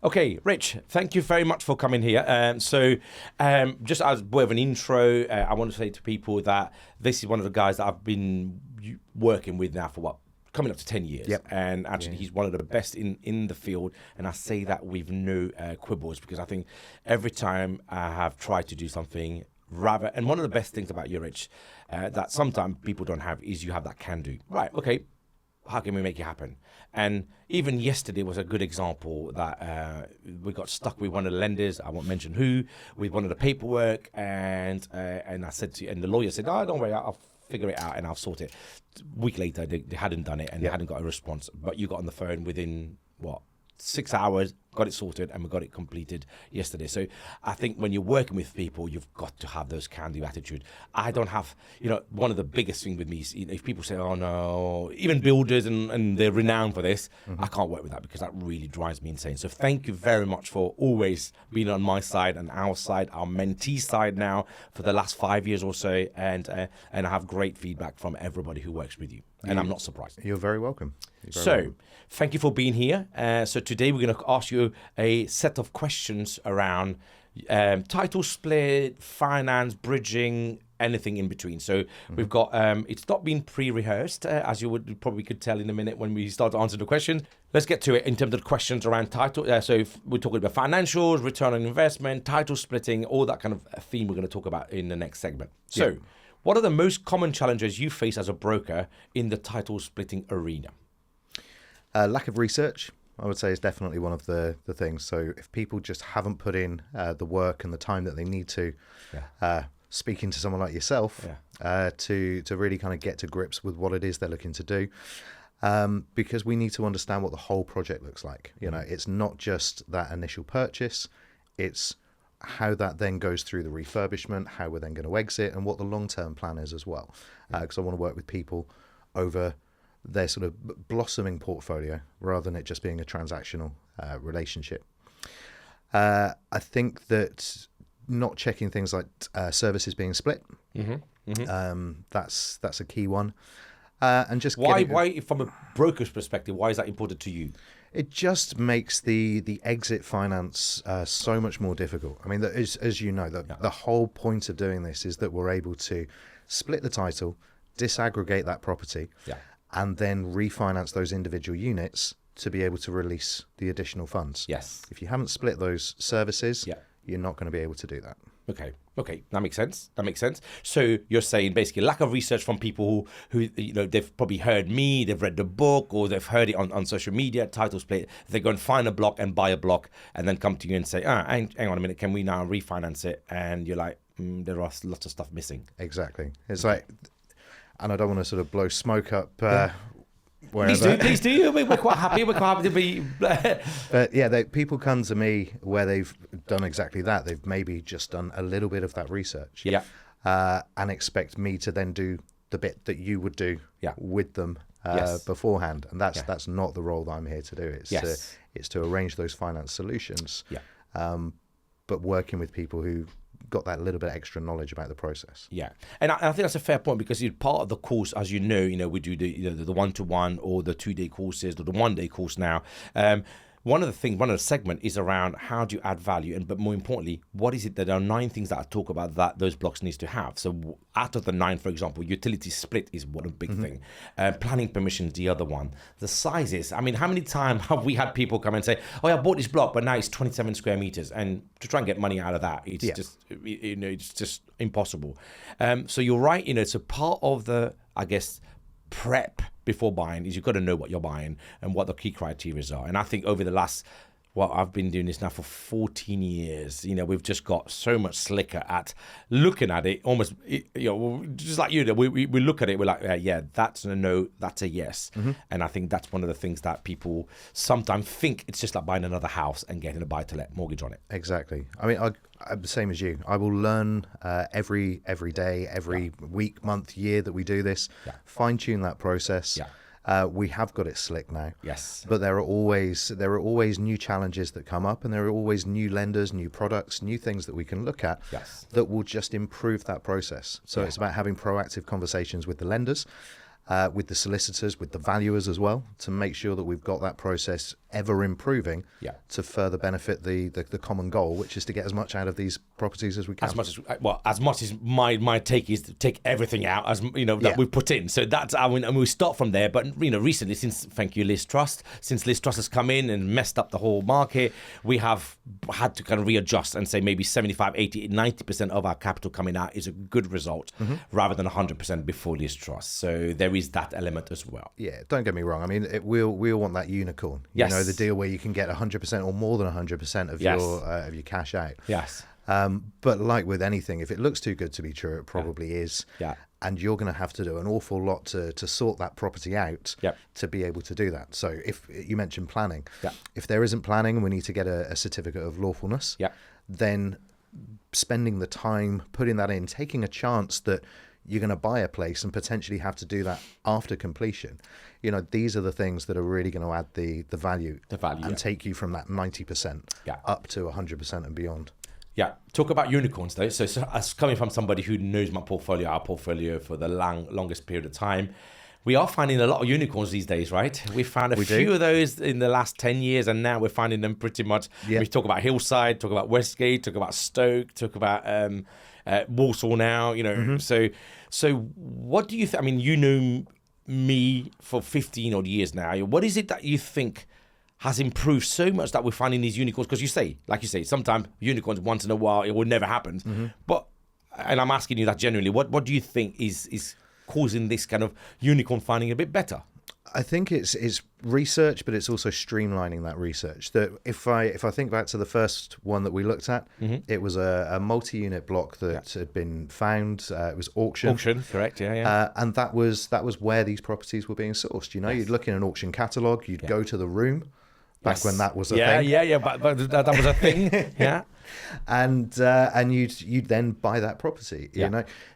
Okay, Rich, thank you very much for coming here. Just as a bit of an intro, I want to say to people that this is one of the guys that I've been working with now for coming up to 10 years. Yep. And actually, he's one of the best in the field. And I say that with no quibbles, because I think every time I have tried to do something, and one of the best things about you, Rich, that sometimes people don't have is you have that can do. Right, okay. How can we make it happen? And even yesterday was a good example that we got stuck with one of the lenders. I won't mention who, with one of the paperwork, and I said and the lawyer said, "Oh, don't worry, I'll figure it out and I'll sort it." A week later, they hadn't done it and they hadn't got a response. But you got on the phone within 6 hours, got it sorted, and we got it completed yesterday. So I think when you're working with people, you've got to have those can-do attitude. I don't have, one of the biggest things with me is, if people say, "Oh no," even builders and they're renowned for this, I can't work with that because that really drives me insane. So thank you very much for always being on my side and our side, our mentee side now for the last 5 years or so, and I have great feedback from everybody who works with you. And I'm not surprised. You're very welcome. Thank you for being here. So today we're going to ask you a set of questions around title split, finance, bridging, anything in between. So we've got, it's not been pre-rehearsed, as you probably could tell in a minute when we start to answer the questions. Let's get to it in terms of the questions around title. So if we're talking about financials, return on investment, title splitting, all that kind of theme we're going to talk about in the next segment. So what are the most common challenges you face as a broker in the title splitting arena? Lack of research, I would say, is definitely one of the things. So if people just haven't put in the work and the time that they need to, speaking to someone like yourself, to really kind of get to grips with what it is they're looking to do, because we need to understand what the whole project looks like. It's not just that initial purchase, it's how that then goes through the refurbishment, how we're then going to exit, and what the long-term plan is as well. Because I want to work with people over their sort of blossoming portfolio rather than it just being a transactional relationship. I think that not checking things like services being split, that's a key one. And just why, from a broker's perspective, why is that important to you? It just makes the exit finance so much more difficult. I mean, as you know, the whole point of doing this is that we're able to split the title, disaggregate that property, and then refinance those individual units to be able to release the additional funds. Yes. If you haven't split those services, you're not going to be able to do that. Okay, that makes sense. So you're saying basically lack of research from people who they've probably heard me, they've read the book, or they've heard it on social media, title split. They go and find a block and buy a block and then come to you and say, hang on a minute, can we now refinance it? And you're like, there are lots of stuff missing. Exactly. It's like, and I don't want to sort of blow smoke up wherever. Please do. We're quite happy. We're quite happy to be. But people come to me where they've done exactly that. They've maybe just done a little bit of that research, and expect me to then do the bit that you would do with them beforehand. And that's not the role that I'm here to do. It's to arrange those finance solutions. But working with people who got that little bit extra knowledge about the process. And I think that's a fair point, because part of the course, as you know, we do the 1-to-1 or the 2-day courses or the 1-day course now. One of the segment is around how do you add value, but more importantly, what is it that there are 9 things that I talk about that those blocks needs to have. So out of the 9, for example, utility split is one big thing. Planning permission is the other one. The sizes. I mean, how many times have we had people come and say, "Oh, I bought this block, but now it's 27 square meters," and to try and get money out of that, it's just it's just impossible. So you're right. It's a part of the, I guess, prep before buying is you've got to know what you're buying and what the key criteria are. And I think over the last, I've been doing this now for 14 years. We've just got so much slicker at looking at it, almost, just like you, we look at it, we're like, that's a no, that's a yes. And I think that's one of the things that people sometimes think it's just like buying another house and getting a buy-to-let mortgage on it. Exactly. I mean, I'm the same as you. I will learn every day, every week, month, year that we do this, fine-tune that process. We have got it slick now. Yes. But there are always new challenges that come up, and there are always new lenders, new products, new things that we can look at that will just improve that process. So it's about having proactive conversations with the lenders, with the solicitors, with the valuers as well, to make sure that we've got that process ever improving to further benefit the common goal, which is to get as much out of these properties as we can. As much as my take is to take everything out, as that we put in. So that's we start from there. But recently, since Liz Truss has come in and messed up the whole market, we have had to kind of readjust and say maybe 75, 80, 90% of our capital coming out is a good result, rather than 100% before Liz Truss. So there is that element as well. Yeah, don't get me wrong. I mean, we'll want that unicorn. Yes. The deal where you can get 100% or more than 100% of your cash out. Yes. But like with anything, if it looks too good to be true, it probably is. Yeah. And you're going to have to do an awful lot to sort that property out to be able to do that. So if you mentioned planning, if there isn't planning and we need to get a certificate of lawfulness, then spending the time, putting that in, taking a chance that you're going to buy a place and potentially have to do that after completion. These are the things that are really going to add the value and take you from that 90% up to 100% and beyond. Yeah, talk about unicorns though. So as coming from somebody who knows our portfolio for the longest period of time, we are finding a lot of unicorns these days, right? We found a few of those in the last 10 years, and now we're finding them pretty much. We talk about Hillside, talk about Westgate, talk about Stoke, talk about Walsall now, So what do you think? I mean, you know me for 15 odd years now. What is it that you think has improved so much that we're finding these unicorns? Because like you say, sometimes unicorns once in a while, it will never happen. But, and I'm asking you that genuinely, what do you think is causing this kind of unicorn finding a bit better? I think it's research, but it's also streamlining that research. That if I think back to the first one that we looked at, it was a multi-unit block that had been found. It was auction. Auction, correct? Yeah. And that was where these properties were being sourced. You'd look in an auction catalogue, you'd go to the room. Back when that was a thing. But that was a thing. Yeah. And you'd then buy that property.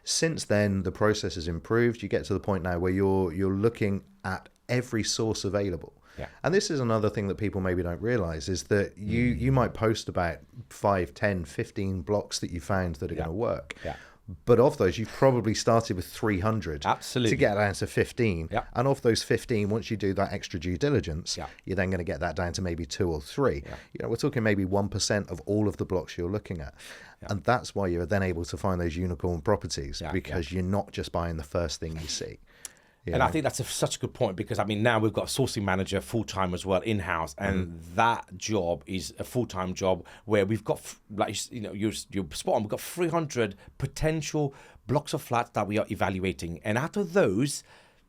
Since then the process has improved. You get to the point now where you're looking at every source available. Yeah. And this is another thing that people maybe don't realize, is that you might post about 5, 10, 15 blocks that you found that are going to work. Yeah. But of those, you've probably started with 300 to get down to 15. Yep. And of those 15, once you do that extra due diligence, you're then going to get that down to maybe 2 or 3. We're talking maybe 1% of all of the blocks you're looking at. And that's why you're then able to find those unicorn properties, because you're not just buying the first thing you see. And I think that's such a good point, because now we've got a sourcing manager full-time as well in-house, and that job is a full-time job where we've got, you're spot on, we've got 300 potential blocks of flats that we are evaluating, and out of those,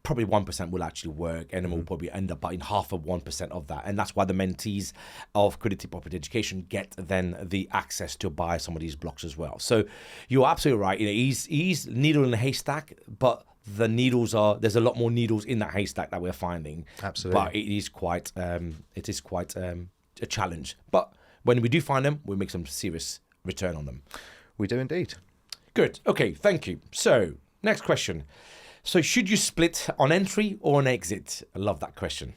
probably 1% will actually work, and then we'll probably end up buying half of 1% of that. And that's why the mentees of Quiddity Property Education get then the access to buy some of these blocks as well. So you're absolutely right. He's needle in a haystack, but there's a lot more needles in that haystack that we're finding. Absolutely. But it is quite a challenge. But when we do find them, we make some serious return on them. We do indeed. Good. Okay, thank you. So, next question. So, should you split on entry or on exit? I love that question.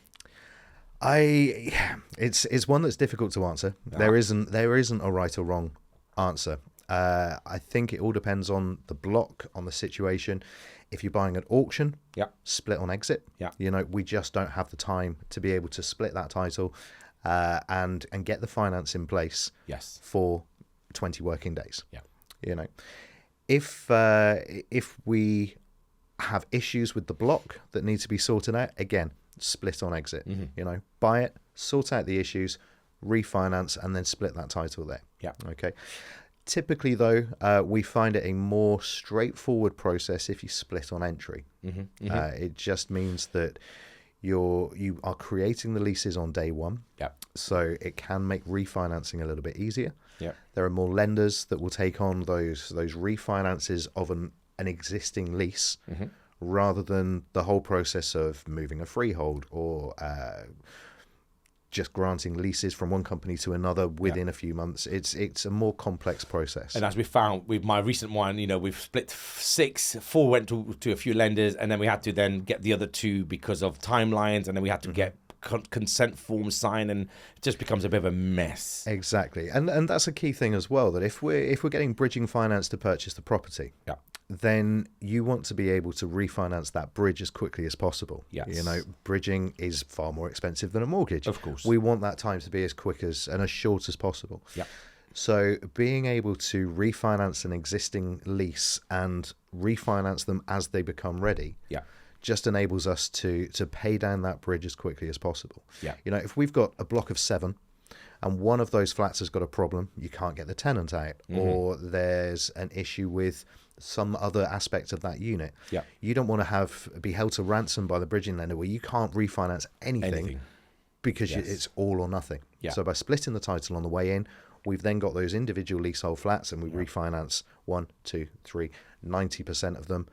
It's one that's difficult to answer. There isn't a right or wrong answer. I think it all depends on the block, on the situation. If you're buying at auction, split on exit. We just don't have the time to be able to split that title and get the finance in place for 20 working days. If we have issues with the block that need to be sorted out, again, split on exit. Buy it, sort out the issues, refinance, and then split that title there. Okay. Typically, though, we find it a more straightforward process if you split on entry. It just means that you are creating the leases on day one. So it can make refinancing a little bit easier. There are more lenders that will take on those refinances of an existing lease, rather than the whole process of moving a freehold or just granting leases from one company to another within a few months. It's a more complex process. And as we found with my recent one, we've split 6, 4 went to a few lenders, and then we had to then get the other 2 because of timelines, and then we had to get consent forms signed, and it just becomes a bit of a mess. Exactly. And that's a key thing as well, that if we're getting bridging finance to purchase the property, then you want to be able to refinance that bridge as quickly as possible. Yes. You know, bridging is far more expensive than a mortgage. Of course. We want that time to be as quick as and as short as possible. Yeah. So being able to refinance an existing lease and refinance them as they become ready, just enables us to pay down that bridge as quickly as possible. Yeah. You know, if we've got a block of 7 and one of those flats has got a problem, you can't get the tenant out, or there's an issue with some other aspect of that unit. Yeah. You don't want to be held to ransom by the bridging lender where you can't refinance anything. Because it's all or nothing. Yeah. So by splitting the title on the way in, we've then got those individual leasehold flats and we refinance 1, 2, 3, 90% of them,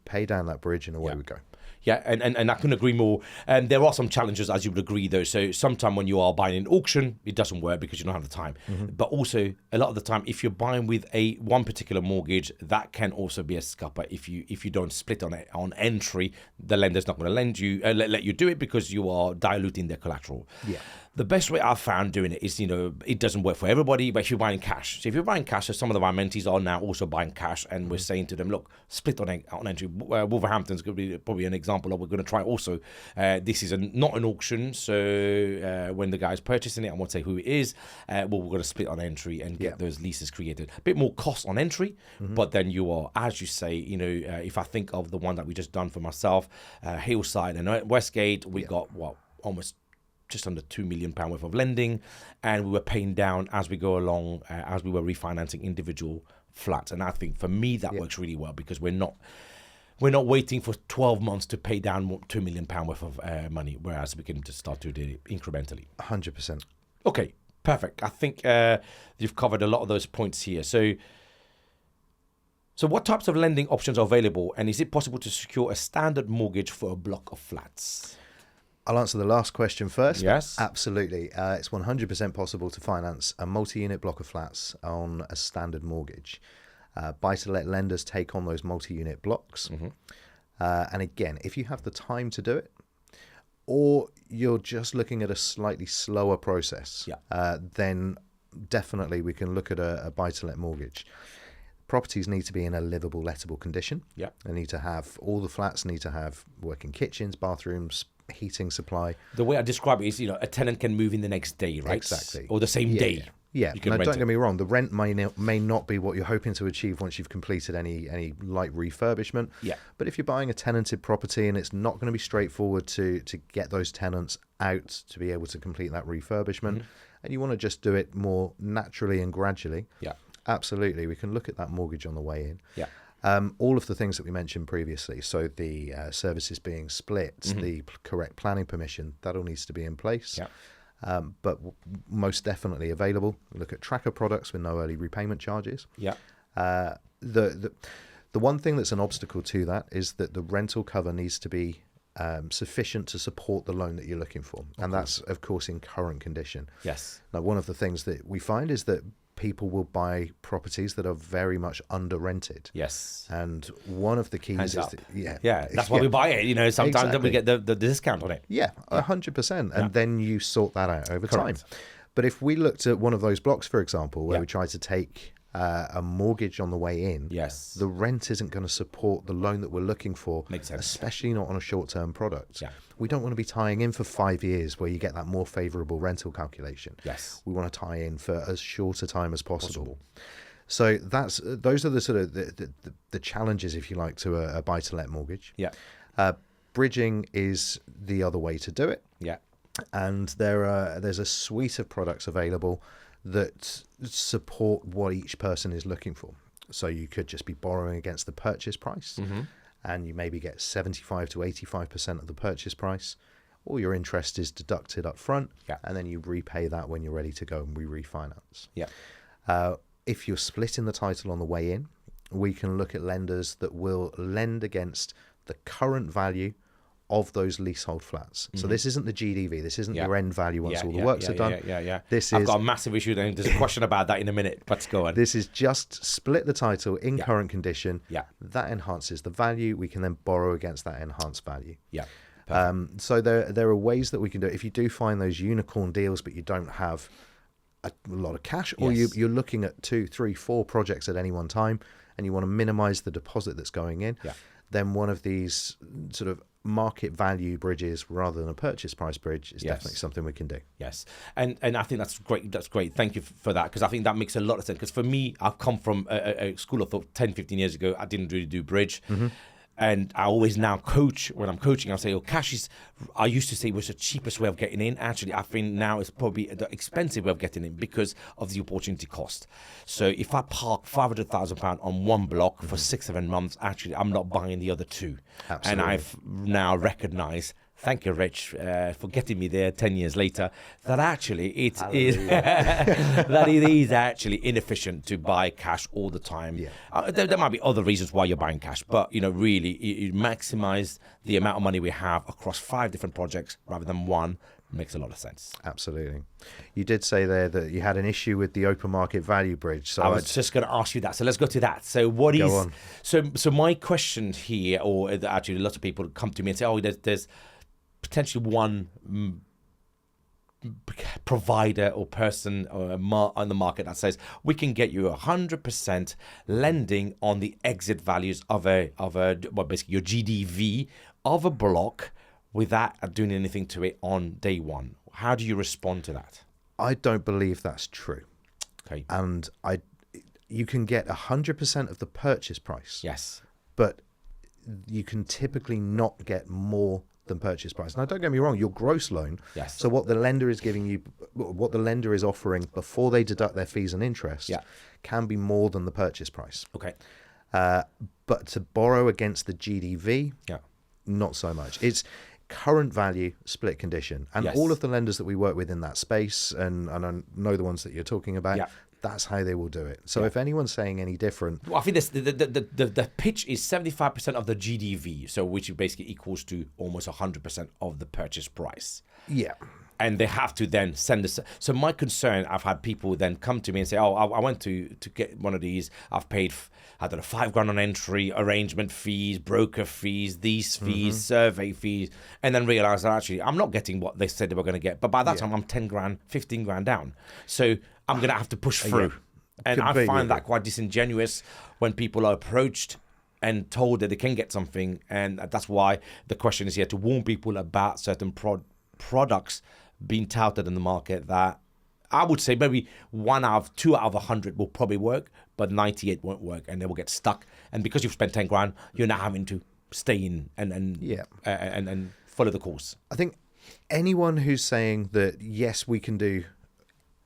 pay down that bridge and away we go. Yeah, and I couldn't agree more. And there are some challenges, as you would agree, though. So sometimes when you are buying an auction, it doesn't work because you don't have the time. But also, a lot of the time, if you're buying with one particular mortgage, that can also be a scupper. If you don't split on entry, the lender's not going to let you do it because you are diluting their collateral. Yeah. The best way I've found doing it is, it doesn't work for everybody, but if you're buying cash. So if you're buying cash, so some of our mentees are now also buying cash, and we're saying to them, look, split on entry. Wolverhampton's going to be probably an example of we're going to try also. This is not an auction, so when the guy's purchasing it, I won't say who it is, we're going to split on entry and get those leases created. A bit more cost on entry, but then you are, as you say, if I think of the one that we just done for myself, Hillside and Westgate, we got, almost just under £2 million worth of lending, and we were paying down as we go along, as we were refinancing individual flats. And I think for me that works really well because we're not waiting for 12 months to pay down £2 million worth of money, whereas we can just start to do it incrementally. 100%. Okay, perfect. I think you've covered a lot of those points here. So what types of lending options are available, and is it possible to secure a standard mortgage for a block of flats? I'll answer the last question first. Yes. Absolutely. It's 100% possible to finance a multi-unit block of flats on a standard mortgage. Buy-to-let lenders take on those multi-unit blocks. And again, if you have the time to do it, or you're just looking at a slightly slower process, then definitely we can look at a buy-to-let mortgage. Properties need to be in a livable, lettable condition. They need to have, all the flats need to have working kitchens, bathrooms, heating supply. The way I describe it is, a tenant can move in the next day, right? Exactly. Or the same day. Yeah. Now, don't get me wrong. The rent may not be what you're hoping to achieve once you've completed any light refurbishment. Yeah. But if you're buying a tenanted property and it's not going to be straightforward to get those tenants out to be able to complete that refurbishment, and you want to just do it more naturally and gradually, absolutely, we can look at that mortgage on the way in. Yeah. All of the things that we mentioned previously, so the services being split, the correct planning permission, that all needs to be in place. But most definitely available. Look at tracker products with no early repayment charges. The one thing that's an obstacle to that is that the rental cover needs to be sufficient to support the loan that you're looking for. And that's, of course, in current condition. Yes. Now, one of the things that we find is that people will buy properties that are very much under rented. Yes. And one of the keys Hands is up. that, that's why we buy it. Sometimes we get the discount on it. 100%. And then you sort that out over time. But if we looked at one of those blocks, for example, where we tried to take a mortgage on the way in, the rent isn't going to support the loan that we're looking for. Makes sense. Especially not on a short-term product. We don't want to be tying in for 5 years where you get that more favourable rental calculation. Yes. We want to tie in for as short a time as possible. So those are the sort of the challenges, if you like, to a buy-to-let mortgage. Bridging is the other way to do it. And there's a suite of products available that support what each person is looking for. So you could just be borrowing against the purchase price, and you maybe get 75 to 85% of the purchase price. All your interest is deducted up front, and then you repay that when you're ready to go and we refinance. If you're splitting the title on the way in, we can look at lenders that will lend against the current value of those leasehold flats. So this isn't the GDV. This isn't your end value once all the works are done. I've got a massive issue. There's a question about that in a minute. Let's go on. This is just split the title in current condition. That enhances the value. We can then borrow against that enhanced value. So there are ways that we can do it. If you do find those unicorn deals, but you don't have a lot of cash, or you're looking at 2, 3, 4 projects at any one time, and you want to minimize the deposit that's going in, then one of these sort of market value bridges rather than a purchase price bridge is definitely something we can do. Yes. And I think that's great. Thank you for that, because I think that makes a lot of sense. Because for me, I've come from a school of thought 10, 15 years ago. I didn't really do bridge. And I always now coach. When I'm coaching, I'll say, cash is, I used to say, was the cheapest way of getting in. Actually, I think now it's probably the expensive way of getting in because of the opportunity cost. So if I park £500,000 on one block for 6-7 months, actually, I'm not buying the other two. Absolutely. And I've now recognized, thank you, Rich, for getting me there 10 years later, that actually it is actually inefficient to buy cash all the time. There might be other reasons why you're buying cash, but really, you maximize the amount of money we have across 5 different projects rather than one. Makes a lot of sense. Absolutely. You did say there that you had an issue with the open market value bridge. So I was just going to ask you that. So let's go to that. So what is? On. So my question here, or actually, a lot of people come to me and say, there's potentially one provider or person on the market that says we can get you 100% lending on the exit values of basically your GDV of a block without doing anything to it on day one. How do you respond to that? I don't believe that's true. Okay. And you can get 100% of the purchase price. Yes. But you can typically not get more than purchase price. Now, don't get me wrong, your gross loan. Yes. So what the lender is giving you, what the lender is offering before they deduct their fees and interest, can be more than the purchase price. Okay. But to borrow against the GDV, not so much. It's current value split condition, and all of the lenders that we work with in that space, and I know the ones that you're talking about. That's how they will do it. So if anyone's saying any different, well, I think the pitch is 75% of the GDV, so which basically equals to almost 100% of the purchase price. Yeah. And they have to then send us. So my concern, I've had people then come to me and say, I went to get one of these. I've paid, I don't know, £5,000 on entry, arrangement fees, broker fees, these fees, survey fees, and then realize that actually I'm not getting what they said they were going to get. But by that time, I'm 10 grand, 15 grand down. So I'm going to have to push through. And I find that quite disingenuous when people are approached and told that they can get something. And that's why the question is here to warn people about certain products being touted in the market that I would say maybe 2 out of 100 will probably work, but 98 won't work, and they will get stuck. And because you've spent 10 grand, you're now having to stay in and follow the course. I think anyone who's saying that, yes, we can do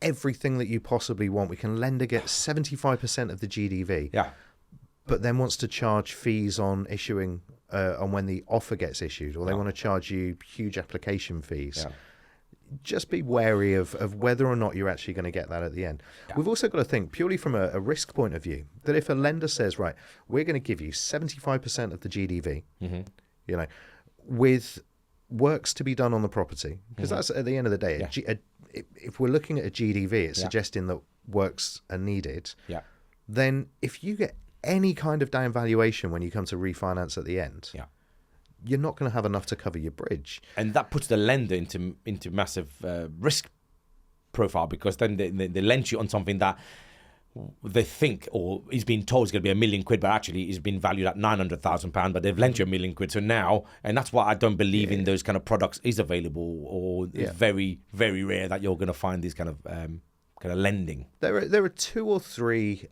everything that you possibly want, we can lend against 75% of the GDV, but then wants to charge fees on issuing, on when the offer gets issued, or they want to charge you huge application fees. Just be wary of whether or not you're actually going to get that at the end. We've also got to think purely from a risk point of view, that if a lender says, right, we're going to give you 75% of the GDV, with works to be done on the property, because that's at the end of the day, if we're looking at a GDV, it's suggesting that works are needed. Then if you get any kind of down valuation when you come to refinance at the end, you're not going to have enough to cover your bridge. And that puts the lender into massive risk profile, because then they lend you on something that they think, or is being told is going to be £1 million, but actually is being valued at £900,000, but they've lent you £1 million. So now, and that's why I don't believe in those kind of products is available, or it's very, very rare that you're going to find these kind of lending. There are 2 or 3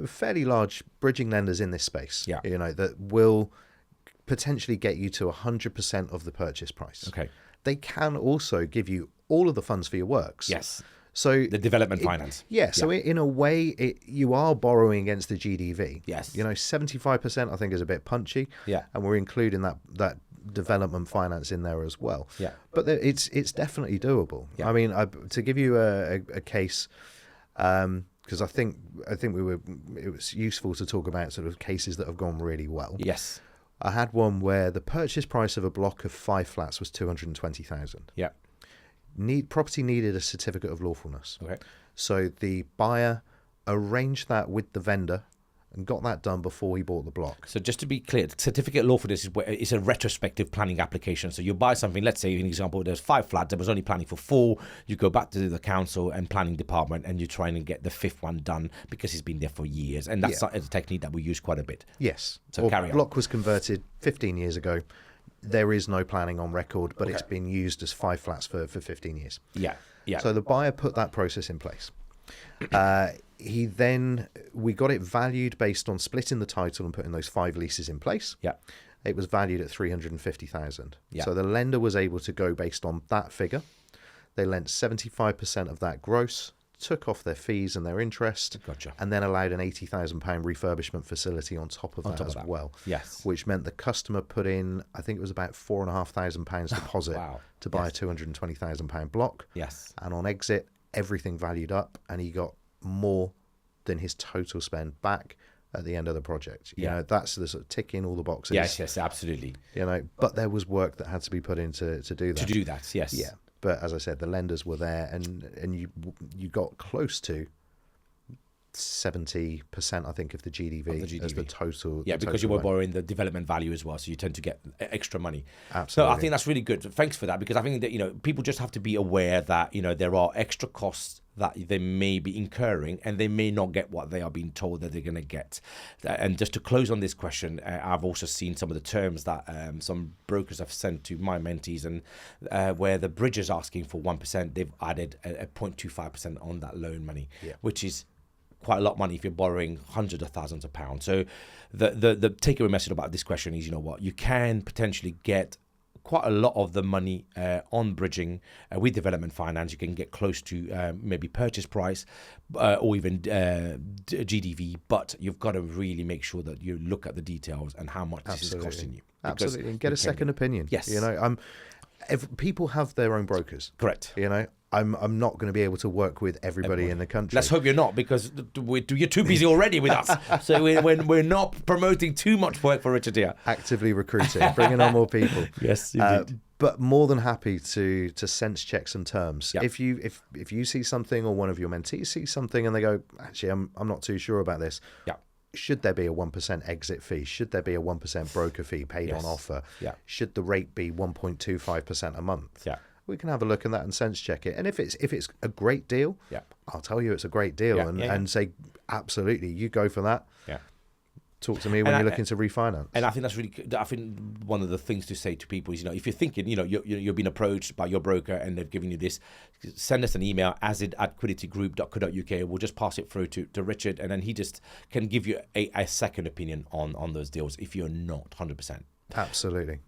fairly large bridging lenders in this space, that will potentially get you to 100% of the purchase price. Okay. They can also give you all of the funds for your works. Yes. So the development finance. So in a way, you are borrowing against the GDV. Yes. 75% I think is a bit punchy. Yeah. And we're including that development finance in there as well. Yeah. But it's definitely doable. Yeah. I mean, to give you a case, because I think it was useful to talk about sort of cases that have gone really well. Yes. I had one where the purchase price of a block of 5 flats was 220,000. Yeah. Property needed a certificate of lawfulness. Okay. So the buyer arranged that with the vendor and got that done before he bought the block. So just to be clear, certificate law for this is a retrospective planning application. So you buy something, let's say, for example, there's 5 flats, there was only planning for 4. You go back to the council and planning department and you're trying to get the 5th one done because it's been there for years. And that's a technique that we use quite a bit. Yes. So carry on. Block was converted 15 years ago. There is no planning on record, but it's been used as 5 flats for 15 years. Yeah. So the buyer put that process in place. We got it valued based on splitting the title and putting those 5 leases in place. Yeah. It was valued at 350,000. Yeah. So the lender was able to go based on that figure. They lent 75% of that gross, took off their fees and their interest, and then allowed an £80,000 refurbishment facility on top of that as well. Yes. Which meant the customer put in, I think it was about £4,500 deposit to buy a £220,000 block. Yes. And on exit, everything valued up, and he got more than his total spend back at the end of the project. You know, that's the sort of ticking all the boxes. Yes, absolutely. You know, but there was work that had to be put in to do that. To do that, yes. Yeah. But as I said, the lenders were there, and you got close to 70%, I think, of the GDV, as the total. Yeah, because you were borrowing the development value as well, so you tend to get extra money. Absolutely. So I think that's really good. Thanks for that, because I think that, you know, people just have to be aware that, you know, there are extra costs that they may be incurring, and they may not get what they are being told that they're going to get. And just to close on this question, I've also seen some of the terms that some brokers have sent to my mentees, and where the bridge is asking for 1%, they've added a 0.25% on that loan money, which is quite a lot of money if you're borrowing hundreds of thousands of pounds. So the takeaway message about this question is, you know what, you can potentially get quite a lot of the money on bridging with development finance. You can get close to maybe purchase price or even GDV, but you've got to really make sure that you look at the details and how much this is costing you. Absolutely, and get a second opinion. Yes. You know, people have their own brokers. Correct. You know, I'm not going to be able to work with everybody in the country. Let's hope you're not, because you're too busy already with us. So we're not promoting too much work for Richard here. Actively recruiting, bringing on more people. Yes, indeed. But more than happy to sense check some terms. Yep. If you see something, or one of your mentees sees something, and they go, actually, I'm not too sure about this. Yeah. Should there be a 1% exit fee? Should there be a 1% broker fee paid on offer? Yeah. Should the rate be 1.25% a month? Yeah. We can have a look at that and sense check it. And if it's a great deal, I'll tell you it's a great deal, and say, absolutely, you go for that. Yeah. Talk to me when you're looking to refinance. And I think that's really, I think one of the things to say to people is, you know, if you're thinking, you know, you're being approached by your broker and they've given you this, send us an email, azid@quidditygroup.co.uk. We'll just pass it through to Richard, and then he just can give you a second opinion on those deals if you're not 100%. Absolutely.